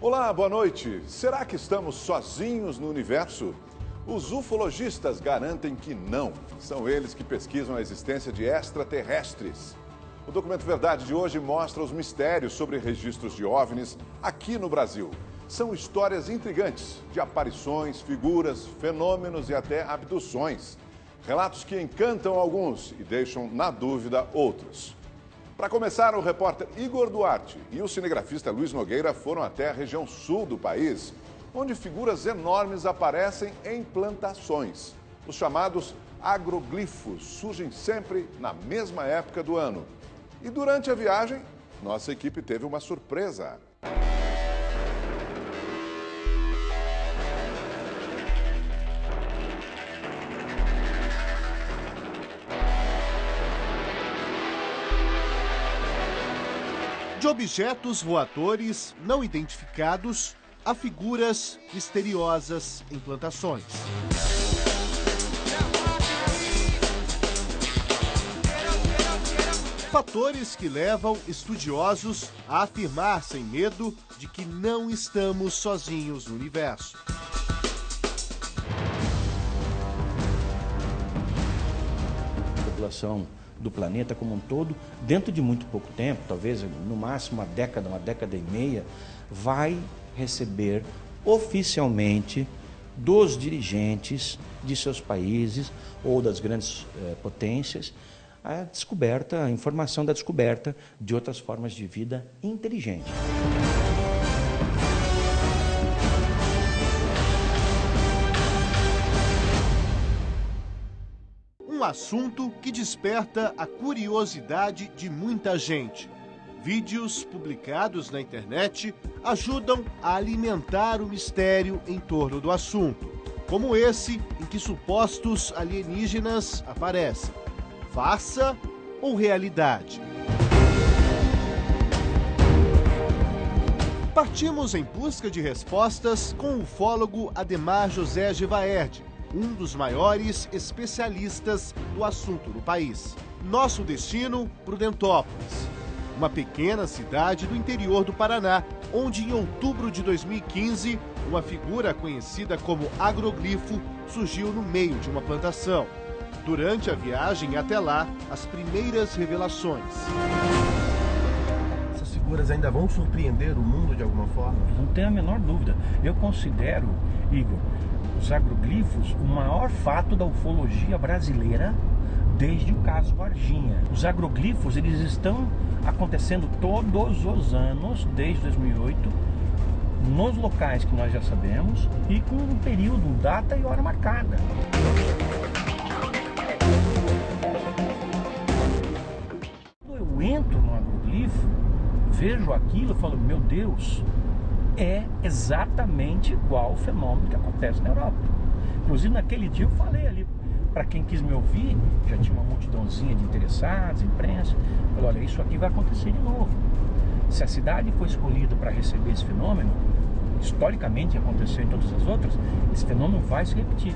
Olá, boa noite. Será que estamos sozinhos no universo? Os ufologistas garantem que não. São eles que pesquisam a existência de extraterrestres. O Documento Verdade de hoje mostra os mistérios sobre registros de OVNIs aqui no Brasil. São histórias intrigantes de aparições, figuras, fenômenos e até abduções. Relatos que encantam alguns e deixam na dúvida outros. Para começar, o repórter Igor Duarte e o cinegrafista Luiz Nogueira foram até a região sul do país, onde figuras enormes aparecem em plantações. Os chamados agroglifos surgem sempre na mesma época do ano. E durante a viagem, nossa equipe teve uma surpresa. De objetos voadores não identificados a figuras misteriosas em plantações. Fatores que levam estudiosos a afirmar sem medo de que não estamos sozinhos no universo. A população do planeta como um todo, dentro de muito pouco tempo, talvez no máximo uma década e meia, vai receber oficialmente dos dirigentes de seus países ou das grandes potências a informação da descoberta de outras formas de vida inteligente. Um assunto que desperta a curiosidade de muita gente. Vídeos publicados na internet ajudam a alimentar o mistério em torno do assunto, como esse em que supostos alienígenas aparecem. Farsa ou realidade? Partimos em busca de respostas com o ufólogo Ademar José Gevaerd, um dos maiores especialistas do assunto no país. Nosso destino, Prudentópolis, uma pequena cidade do interior do Paraná, onde em outubro de 2015, uma figura conhecida como agroglifo surgiu no meio de uma plantação. Durante a viagem até lá, as primeiras revelações. Essas figuras ainda vão surpreender o mundo de alguma forma? Não tenho a menor dúvida. Eu considero, Igor, os agroglifos o maior fato da ufologia brasileira desde o caso Varginha. Os agroglifos, eles estão acontecendo todos os anos, desde 2008, nos locais que nós já sabemos e com um período, data e hora marcada. Quando eu entro no agroglifo, vejo aquilo e falo, meu Deus, é exatamente igual o fenômeno que acontece na Europa. Inclusive naquele dia eu falei ali, para quem quis me ouvir, já tinha uma multidãozinha de interessados, imprensa, falei, olha, isso aqui vai acontecer de novo. Se a cidade foi escolhida para receber esse fenômeno, historicamente aconteceu em todas as outras, esse fenômeno vai se repetir.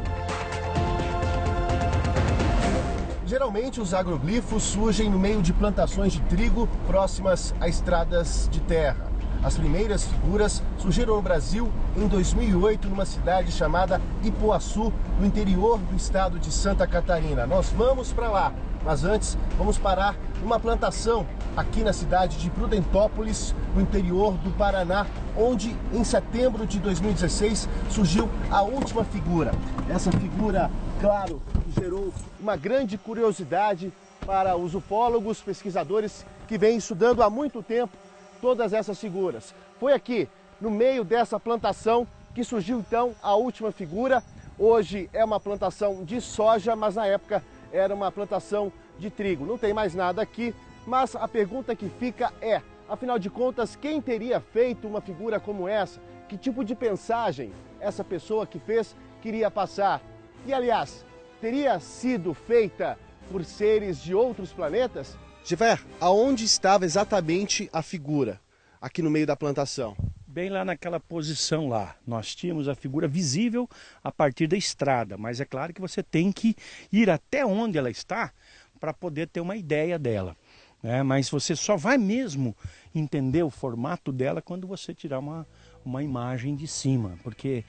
Geralmente os agroglifos surgem no meio de plantações de trigo próximas a estradas de terra. As primeiras figuras surgiram no Brasil em 2008, numa cidade chamada Ipuaçu, no interior do estado de Santa Catarina. Nós vamos para lá, mas antes vamos parar numa plantação aqui na cidade de Prudentópolis, no interior do Paraná, onde em setembro de 2016 surgiu a última figura. Essa figura, claro, gerou uma grande curiosidade para os ufólogos, pesquisadores que vêm estudando há muito tempo todas essas figuras. Foi aqui, no meio dessa plantação, que surgiu então a última figura. Hoje é uma plantação de soja, mas na época era uma plantação de trigo. Não tem mais nada aqui, mas a pergunta que fica é, afinal de contas, quem teria feito uma figura como essa? Que tipo de mensagem essa pessoa que fez queria passar? E, aliás, teria sido feita por seres de outros planetas? Gevaerd, aonde estava exatamente a figura aqui no meio da plantação? Bem lá naquela posição lá, nós tínhamos a figura visível a partir da estrada, mas é claro que você tem que ir até onde ela está para poder ter uma ideia dela. né? Mas você só vai mesmo entender o formato dela quando você tirar uma imagem de cima, porque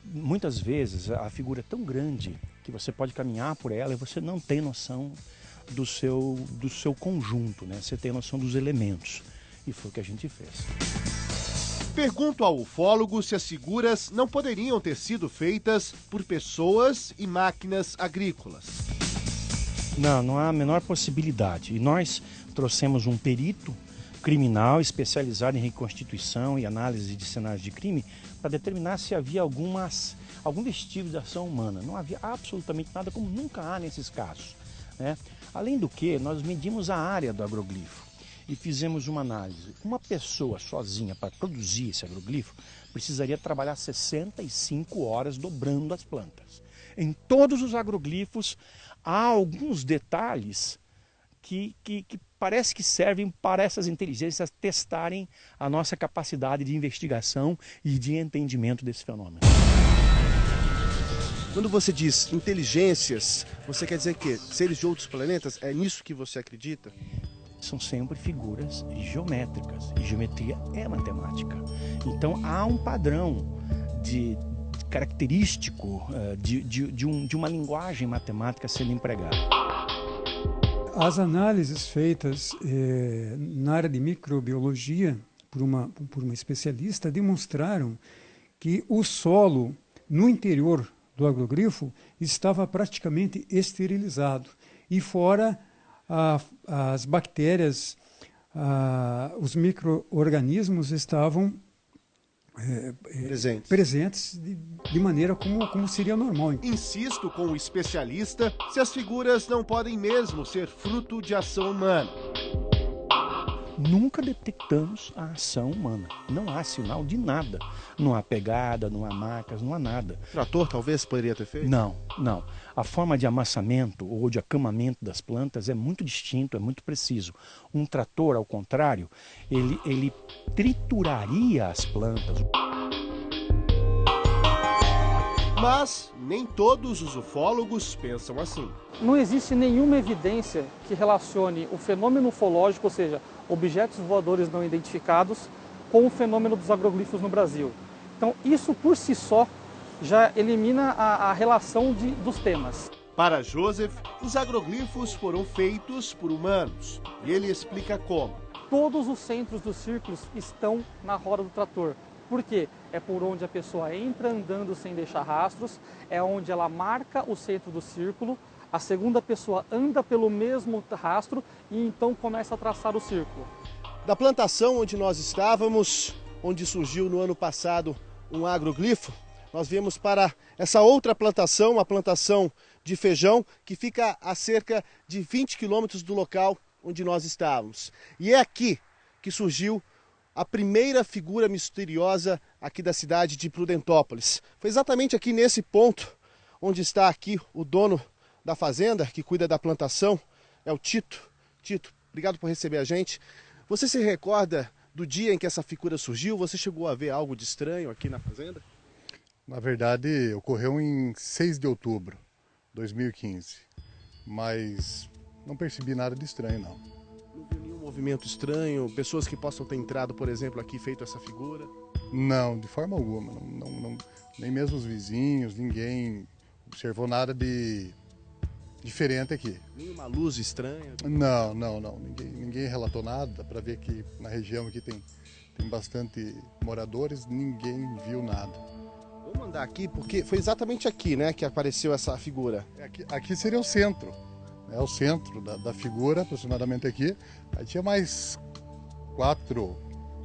muitas vezes a figura é tão grande que você pode caminhar por ela e você não tem noção do seu conjunto, né? Você tem noção dos elementos, e foi o que a gente fez. Pergunto ao ufólogo se as figuras não poderiam ter sido feitas por pessoas e máquinas agrícolas. Não há a menor possibilidade. E nós trouxemos um perito criminal especializado em reconstituição e análise de cenários de crime para determinar se havia algum vestígio de ação humana. Não havia absolutamente nada, como nunca há nesses casos, né? Além do que, nós medimos a área do agroglifo e fizemos uma análise. Uma pessoa sozinha para produzir esse agroglifo precisaria trabalhar 65 horas dobrando as plantas. Em todos os agroglifos há alguns detalhes que parece que servem para essas inteligências testarem a nossa capacidade de investigação e de entendimento desse fenômeno. Quando você diz inteligências, você quer dizer que seres de outros planetas? É nisso que você acredita? São sempre figuras geométricas, e geometria é matemática. Então há um padrão característico de uma linguagem matemática sendo empregada. As análises feitas na área de microbiologia por uma especialista demonstraram que o solo no interior do agroglifo estava praticamente esterilizado e fora as bactérias, os micro-organismos estavam presentes de maneira como seria normal. Insisto com o especialista se as figuras não podem mesmo ser fruto de ação humana. Nunca detectamos a ação humana. Não há sinal de nada. Não há pegada, não há marcas, não há nada. O trator talvez poderia ter feito? Não. A forma de amassamento ou de acamamento das plantas é muito distinto, é muito preciso. Um trator, ao contrário, ele trituraria as plantas. Mas nem todos os ufólogos pensam assim. Não existe nenhuma evidência que relacione o fenômeno ufológico, ou seja, objetos voadores não identificados, com o fenômeno dos agroglifos no Brasil. Então, isso por si só já elimina a relação dos temas. Para Joseph, os agroglifos foram feitos por humanos. E ele explica como. Todos os centros dos círculos estão na roda do trator. Por quê? É por onde a pessoa entra andando sem deixar rastros, é onde ela marca o centro do círculo, a segunda pessoa anda pelo mesmo rastro e então começa a traçar o círculo. Da plantação onde nós estávamos, onde surgiu no ano passado um agroglifo, nós viemos para essa outra plantação, uma plantação de feijão, que fica a cerca de 20 quilômetros do local onde nós estávamos. E é aqui que surgiu a primeira figura misteriosa aqui da cidade de Prudentópolis. Foi exatamente aqui nesse ponto onde está aqui o dono da fazenda, que cuida da plantação, é o Tito. Tito, obrigado por receber a gente. Você se recorda do dia em que essa figura surgiu? Você chegou a ver algo de estranho aqui na fazenda? Na verdade, ocorreu em 6 de outubro de 2015, mas não percebi nada de estranho, não. Não viu nenhum movimento estranho? Pessoas que possam ter entrado, por exemplo, aqui e feito essa figura? Não, de forma alguma. Nem mesmo os vizinhos, ninguém observou nada de diferente aqui. Nenhuma luz estranha? Não. Ninguém relatou nada. Para ver que na região aqui tem bastante moradores, ninguém viu nada. Vamos andar aqui, porque foi exatamente aqui, né, que apareceu essa figura. Aqui seria o centro. É o centro da figura, aproximadamente aqui. Aí tinha mais 4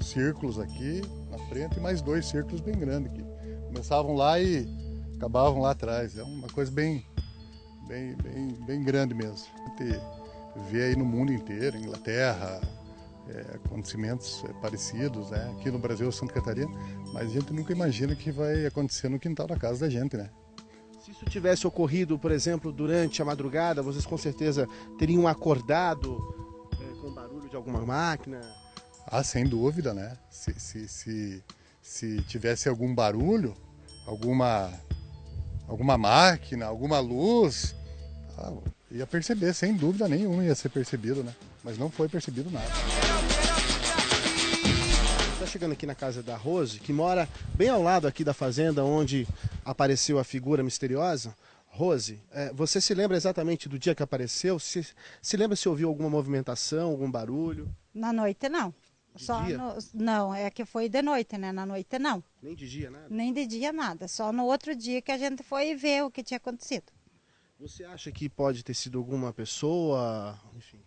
círculos aqui na frente e mais 2 círculos bem grandes aqui. Começavam lá e acabavam lá atrás. É uma coisa bem grande mesmo. A gente vê aí no mundo inteiro, Inglaterra, acontecimentos parecidos, né? Aqui no Brasil, Santa Catarina, mas a gente nunca imagina que vai acontecer no quintal da casa da gente, né? Se isso tivesse ocorrido, por exemplo, durante a madrugada, vocês com certeza teriam acordado com barulho de alguma máquina? Ah, sem dúvida, né? Se tivesse algum barulho, alguma máquina, alguma luz, ia perceber, sem dúvida nenhuma ia ser percebido, né? mas não foi percebido nada. Está chegando aqui na casa da Rose, que mora bem ao lado aqui da fazenda onde apareceu a figura misteriosa. Rose, você se lembra exatamente do dia que apareceu? Se lembra se ouviu alguma movimentação, algum barulho? Na noite não. Dia? Não, é que foi de noite, né? Na noite não. Nem de dia, nada? Nem de dia nada. Só no outro dia que a gente foi ver o que tinha acontecido. Você acha que pode ter sido alguma pessoa, enfim?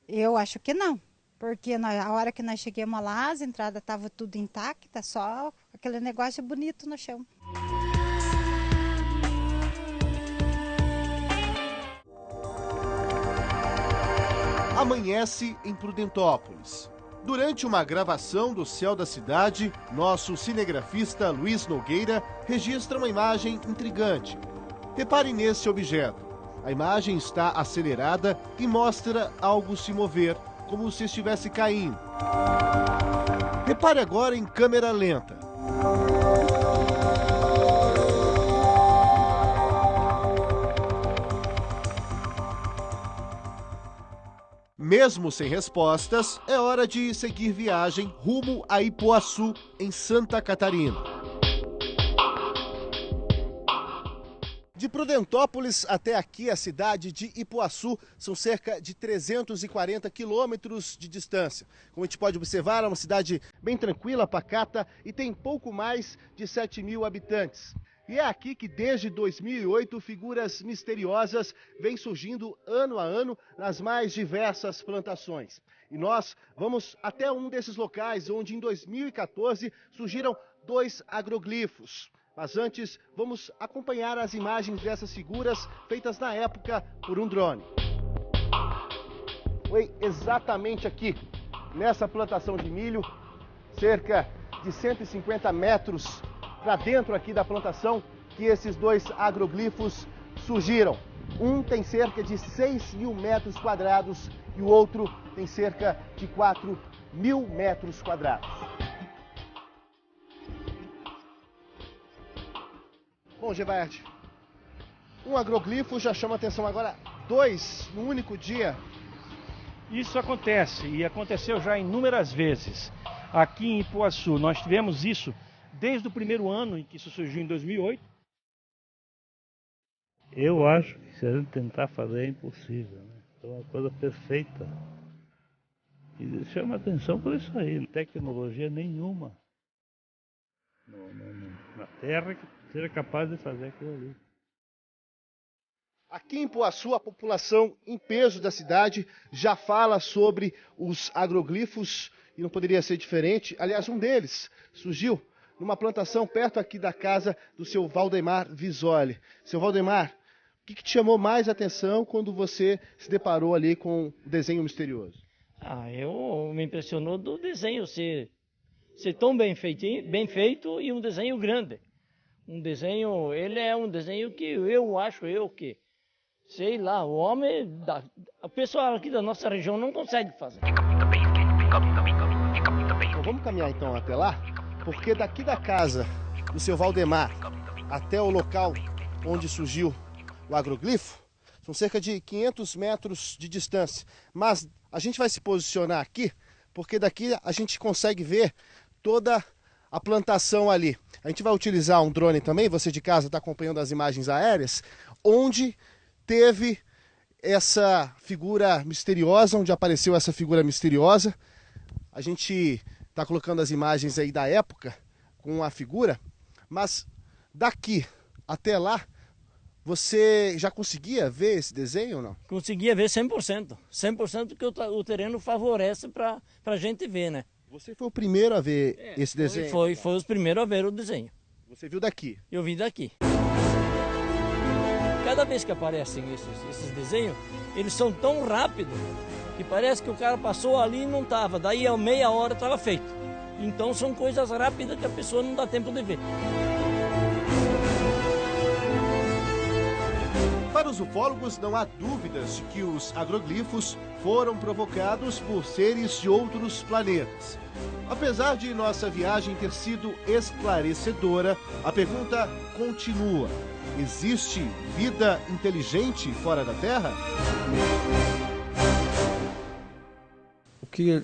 Eu acho que não. Porque na hora que nós chegamos lá, as entradas estavam tudo intacta, só aquele negócio bonito no chão. Amanhece em Prudentópolis. Durante uma gravação do céu da cidade, nosso cinegrafista Luiz Nogueira registra uma imagem intrigante. Repare nesse objeto. A imagem está acelerada e mostra algo se mover, como se estivesse caindo. Repare agora em câmera lenta. Mesmo sem respostas, é hora de seguir viagem rumo a Ipuaçu, em Santa Catarina. De Prudentópolis até aqui, a cidade de Ipuaçu, são cerca de 340 quilômetros de distância. Como a gente pode observar, é uma cidade bem tranquila, pacata e tem pouco mais de 7.000 habitantes. E é aqui que desde 2008 figuras misteriosas vêm surgindo ano a ano nas mais diversas plantações. E nós vamos até um desses locais onde em 2014 surgiram 2 agroglifos. Mas antes, vamos acompanhar as imagens dessas figuras feitas na época por um drone. Foi exatamente aqui, nessa plantação de milho, cerca de 150 metros para dentro aqui da plantação, que esses 2 agroglifos surgiram. Um tem cerca de 6.000 metros quadrados e o outro tem cerca de 4.000 metros quadrados. Bom, Gevaert, um agroglifo já chama atenção, agora 2 no único dia. Isso acontece e aconteceu já inúmeras vezes. Aqui em Ipuaçu nós tivemos isso desde o primeiro ano em que isso surgiu em 2008. Eu acho que se a gente tentar fazer é impossível, né? É uma coisa perfeita. E chama atenção por isso aí, não tem tecnologia nenhuma na Terra que seja capaz de fazer aquilo ali. Aqui em Ipuaçu, a população em peso da cidade já fala sobre os agroglifos e não poderia ser diferente. Aliás, um deles surgiu numa plantação perto aqui da casa do seu Valdemar Visoli. Seu Valdemar, o que te chamou mais atenção quando você se deparou ali com o desenho misterioso? Eu me impressionou do desenho ser tão bem feito e um desenho grande. Ele é um desenho que eu acho que, sei lá, o pessoal aqui da nossa região não consegue fazer. Então, vamos caminhar então até lá, porque daqui da casa do seu Valdemar até o local onde surgiu o agroglifo, são cerca de 500 metros de distância. Mas a gente vai se posicionar aqui, porque daqui a gente consegue ver toda a plantação ali. A gente vai utilizar um drone também, você de casa está acompanhando as imagens aéreas, onde teve essa figura misteriosa, onde apareceu essa figura misteriosa. A gente está colocando as imagens aí da época com a figura, mas daqui até lá, você já conseguia ver esse desenho ou não? Conseguia ver 100%. 100% porque o terreno favorece para a gente ver, né? Você foi o primeiro a ver esse desenho? Foi os primeiros a ver o desenho. Você viu daqui? Eu vi daqui. Cada vez que aparecem esses desenhos, eles são tão rápidos que parece que o cara passou ali e não estava. Daí a meia hora estava feito. Então são coisas rápidas que a pessoa não dá tempo de ver. Para os ufólogos, não há dúvidas de que os agroglifos foram provocados por seres de outros planetas. Apesar de nossa viagem ter sido esclarecedora, a pergunta continua: existe vida inteligente fora da Terra? que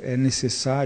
é necessário